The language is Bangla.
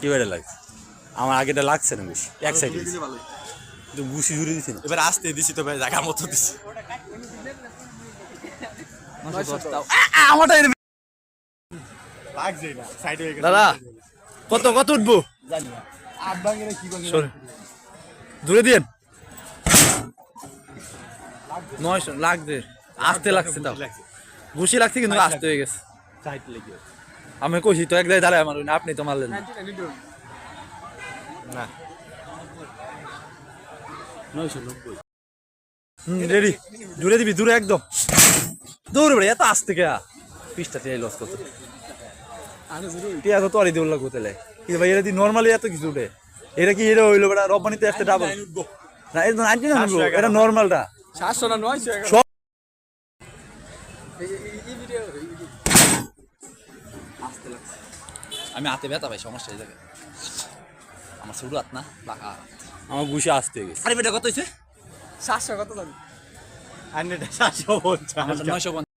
কি বেড়ে লাগছে আমার আগেটা লাগছে না বেশি এক সাইডে ঘুষি জুড়ে দিচ্ছি না এবার আসতে দিছি তো ভাই জায়গা মতো দিছি আমারটা লাগছে না সাইড হয়ে গেছে দাদা কত কত উঠবো জানি না আট ভাঙে কি করে দূরে দিন 900 লাগছে আসতে লাগছে তাও ঘুষি লাগছে কিন্তু আসতে হয়ে গেছে সাইড লেগে আমি কইছি তো এক জায়গায় দাঁড়ায় মারুন আপনি তো মারলেন না না 990 রেডি দূরে দিবি দূরে একদম দৌড়ে বেড়ে এত আসতে কে পিসটা টিয়াই লস করতে টিয়া তো তরি দৌড় লাগবো তাহলে কিন্তু ভাই এটা দি নর্মালি এত কিছু উঠে এটা কি এটা হইলো বেটা রব্বানিতে একটা ডাবল না এটা 99 এটা নর্মালটা 700 না 900 সব আমি হাতে ব্যথা ভাই সমস্যা এই জায়গায় আমার শুরু হাত না আমার ঘুষি আসতে গেছে আরে বেটা কত হয়েছে 700 কত জানি আন্নেটা 750 950